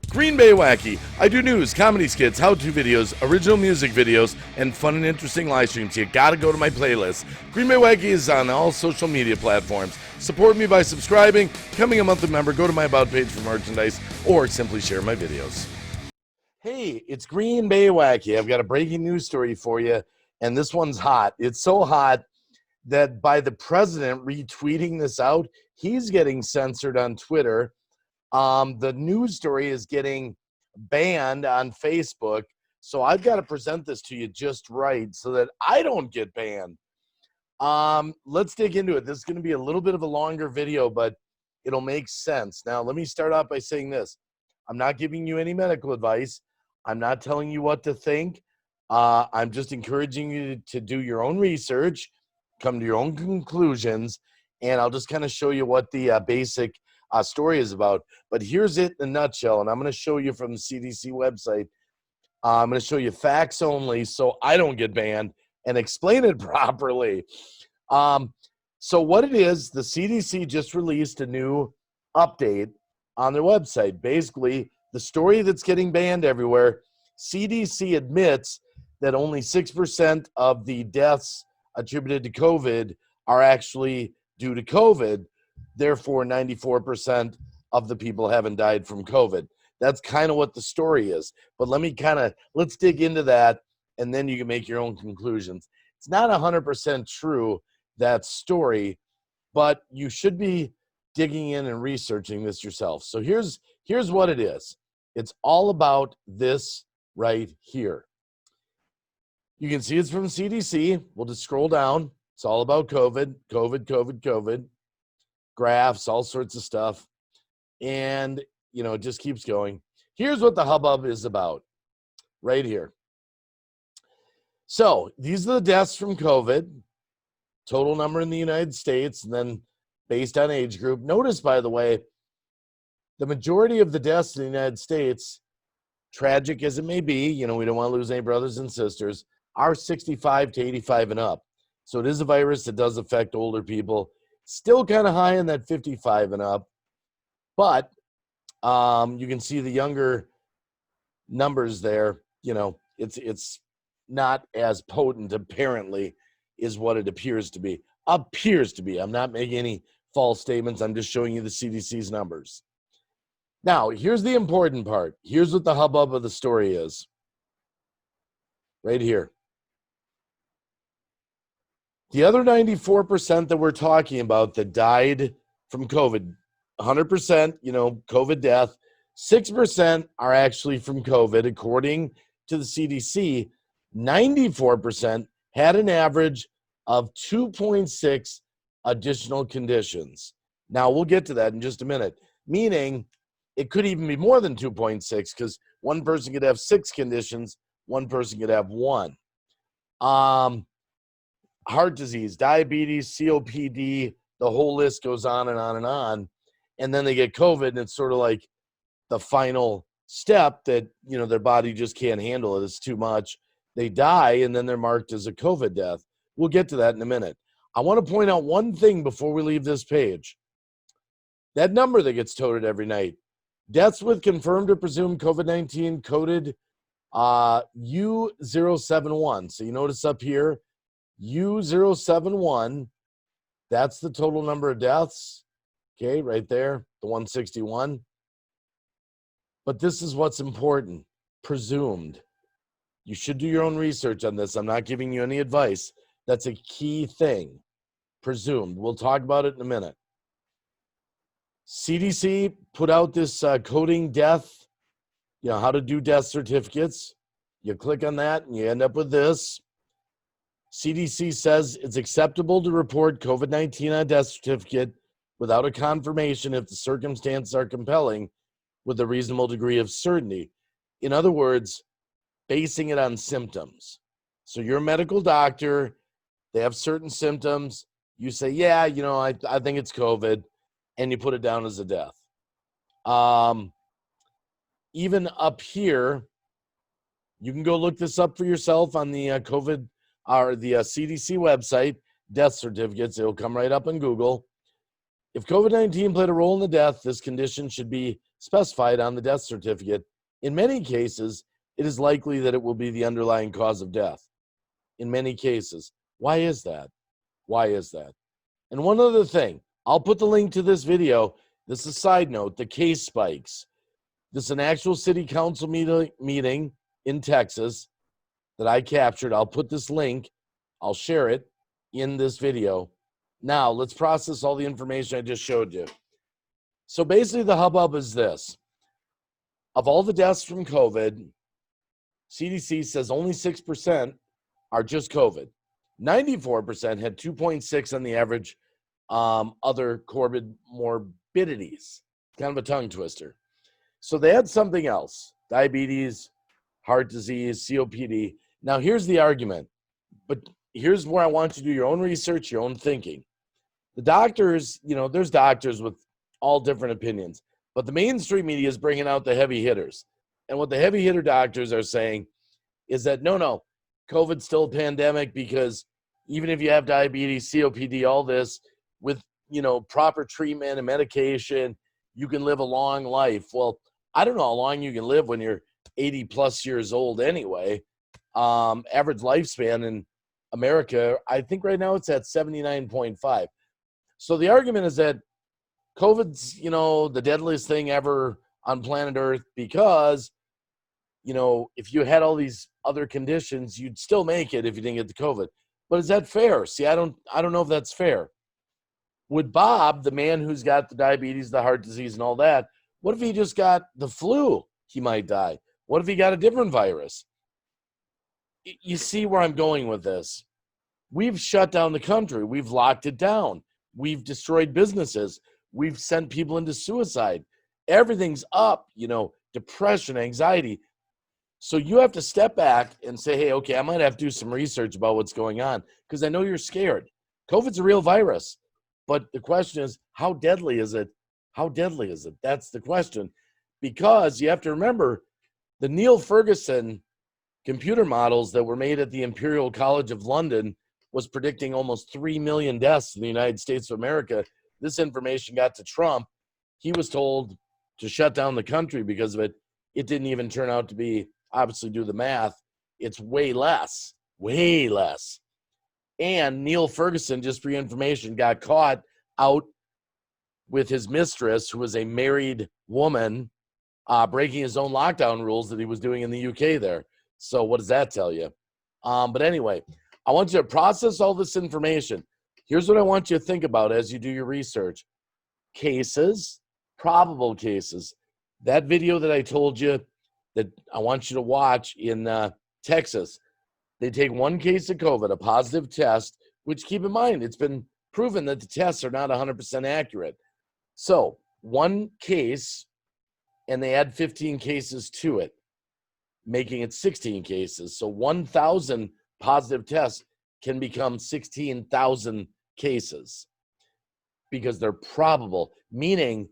Green Bay Wacky. I do news, comedy skits, how-to videos, original music videos, and fun and interesting live streams. You gotta go to my playlist. Green Bay Wacky is on all social media platforms. Support me by subscribing, becoming a monthly member, go to my About page for merchandise, or simply share my videos. Hey, it's Green Bay Wacky. I've got a breaking news story for you, and this one's hot. It's so hot that by the president retweeting this out, he's getting censored on Twitter. The news story is getting banned on Facebook, so I've got to present this to you just right so that I don't get banned. Let's dig into it. This is going to be a little bit of a longer video, but it'll make sense. Now, let me start off by saying this. I'm not giving you any medical advice. I'm not telling you what to think. I'm just encouraging you to do your own research, come to your own conclusions, and I'll just kind of show you what the basic story is about. But here's it in a nutshell, and I'm going to show you from the CDC website. I'm going to show you facts only so I don't get banned and explain it properly. So what it is, the CDC just released a new update on their website. Basically, the story that's getting banned everywhere, CDC admits that only 6% of the deaths attributed to COVID are actually due to COVID. Therefore, 94% of the people haven't died from COVID. That's kind of what the story is. But let's dig into that, and then you can make your own conclusions. It's not 100% true, that story, but you should be digging in and researching this yourself. So here's what it is. It's all about this right here. You can see it's from CDC. We'll just scroll down. It's all about COVID, COVID, COVID, COVID. Graphs, all sorts of stuff. And, it just keeps going. Here's what the hubbub is about right here. So these are the deaths from COVID, total number in the United States, and then based on age group. Notice, by the way, the majority of the deaths in the United States, tragic as it may be, we don't want to lose any brothers and sisters, are 65 to 85 and up. So it is a virus that does affect older people. Still kind of high in that 55 and up, but you can see the younger numbers there. It's not as potent, apparently, is what it appears to be. Appears to be. I'm not making any false statements. I'm just showing you the CDC's numbers. Now, here's the important part. Here's what the hubbub of the story is. Right here. The other 94% that we're talking about that died from COVID, 100%, COVID death, 6% are actually from COVID. According to the CDC, 94% had an average of 2.6 additional conditions. Now, we'll get to that in just a minute, meaning it could even be more than 2.6 because one person could have 6 conditions, one person could have 1. Heart disease, diabetes, COPD, the whole list goes on and on and on. And then they get COVID, and it's sort of like the final step that, their body just can't handle it. It's too much. They die, and then they're marked as a COVID death. We'll get to that in a minute. I want to point out one thing before we leave this page. That number that gets toted every night, deaths with confirmed or presumed COVID-19 coded U071. So you notice up here, U071, that's the total number of deaths. Okay, right there, the 161. But this is what's important, presumed. You should do your own research on this. I'm not giving you any advice. That's a key thing, presumed. We'll talk about it in a minute. CDC put out this coding death, how to do death certificates. You click on that and you end up with this. CDC says it's acceptable to report COVID-19 on a death certificate without a confirmation if the circumstances are compelling with a reasonable degree of certainty. In other words, basing it on symptoms. So you're a medical doctor, they have certain symptoms, you say, yeah, I think it's COVID, and you put it down as a death. Even up here, you can go look this up for yourself on the COVID or the CDC website, death certificates. It'll come right up in Google. If COVID-19 played a role in the death, this condition should be specified on the death certificate. In many cases, it is likely that it will be the underlying cause of death. In many cases. Why is that? Why is that? And one other thing, I'll put the link to this video. This is a side note, the case spikes. This is an actual city council meeting in Texas that I captured. I'll put this link, I'll share it in this video. Now, let's process all the information I just showed you. So basically, the hubbub is this. Of all the deaths from COVID, CDC says only 6% are just COVID. 94% had 2.6 on the average other comorbidities. Kind of a tongue twister. So they had something else, diabetes, heart disease, COPD. Now, here's the argument, but here's where I want you to do your own research, your own thinking. The doctors, there's doctors with all different opinions, but the mainstream media is bringing out the heavy hitters. And what the heavy hitter doctors are saying is that, no, COVID's still a pandemic because even if you have diabetes, COPD, all this, with, proper treatment and medication, you can live a long life. Well, I don't know how long you can live when you're 80 plus years old anyway. Average lifespan in America, I think right now it's at 79.5. So the argument is that COVID's, the deadliest thing ever on planet Earth because, if you had all these other conditions, you'd still make it if you didn't get the COVID. But is that fair? See, I don't know if that's fair. Would Bob, the man who's got the diabetes, the heart disease, and all that, what if he just got the flu? He might die. What if he got a different virus? You see where I'm going with this. We've shut down the country. We've locked it down. We've destroyed businesses. We've sent people into suicide. Everything's up, depression, anxiety. So you have to step back and say, hey, okay, I might have to do some research about what's going on because I know you're scared. COVID's a real virus. But the question is, how deadly is it? How deadly is it? That's the question. Because you have to remember, the Neil Ferguson computer models that were made at the Imperial College of London was predicting almost 3 million deaths in the United States of America. This information got to Trump. He was told to shut down the country because of it. It didn't even turn out to be, obviously do the math, it's way less. And Neil Ferguson, just for your information, got caught out with his mistress, who was a married woman, breaking his own lockdown rules that he was doing in the UK there. So what does that tell you? But anyway, I want you to process all this information. Here's what I want you to think about as you do your research. Cases, probable cases. That video that I told you that I want you to watch in Texas, they take one case of COVID, a positive test, which keep in mind, it's been proven that the tests are not 100% accurate. So one case, and they add 15 cases to it, making it 16 cases. So 1,000 positive tests can become 16,000 cases because they're probable, meaning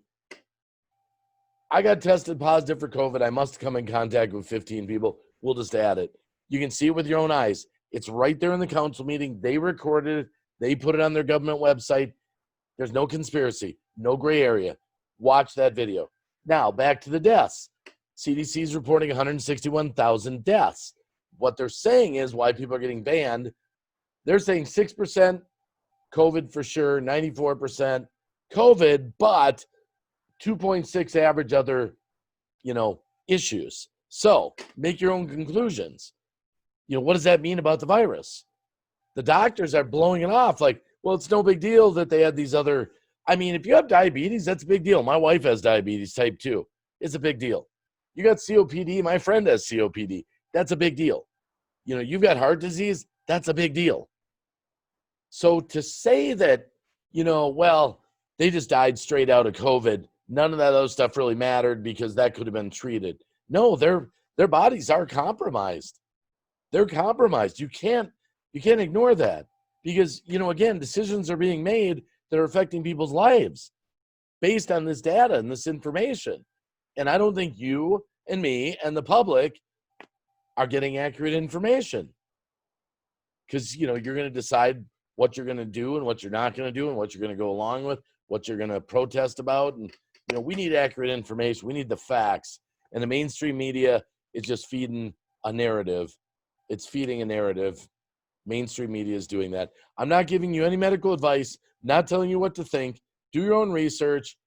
I got tested positive for COVID. I must come in contact with 15 people. We'll just add it. You can see it with your own eyes. It's right there in the council meeting. They recorded it. They put it on their government website. There's no conspiracy, no gray area. Watch that video. Now, back to the deaths. CDC is reporting 161,000 deaths. What they're saying is why people are getting banned. They're saying 6% COVID for sure, 94% COVID, but 2.6 average other, issues. So make your own conclusions. What does that mean about the virus? The doctors are blowing it off like, well, it's no big deal that they had these other. If you have diabetes, that's a big deal. My wife has diabetes type 2. It's a big deal. You got COPD. My friend has COPD. That's a big deal. You've got heart disease. That's a big deal. So to say that, well, they just died straight out of COVID, none of that other stuff really mattered because that could have been treated. No, their bodies are compromised. They're compromised. You can't ignore that because, again, decisions are being made that are affecting people's lives based on this data and this information. And I don't think you and me and the public are getting accurate information because, you're going to decide what you're going to do and what you're not going to do and what you're going to go along with, what you're going to protest about. And we need accurate information. We need the facts. And the mainstream media is just feeding a narrative. It's feeding a narrative. Mainstream media is doing that. I'm not giving you any medical advice, not telling you what to think. Do your own research.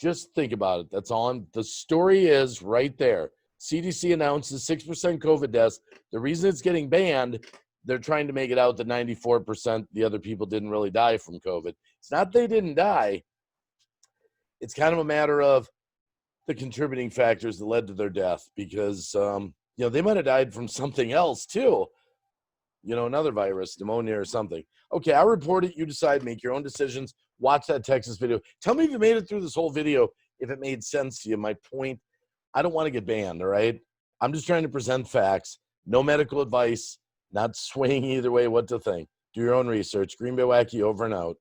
Just think about it. That's all. The story is right there. CDC announces 6% COVID deaths. The reason it's getting banned, they're trying to make it out that 94% the other people didn't really die from COVID. It's not they didn't die. It's kind of a matter of the contributing factors that led to their death, because they might have died from something else too. Another virus, pneumonia or something. Okay, I report it. You decide, make your own decisions. Watch that Texas video. Tell me if you made it through this whole video, if it made sense to you. My point, I don't want to get banned, all right? I'm just trying to present facts. No medical advice, not swaying either way what to think. Do your own research. Green Bay Wacky over and out.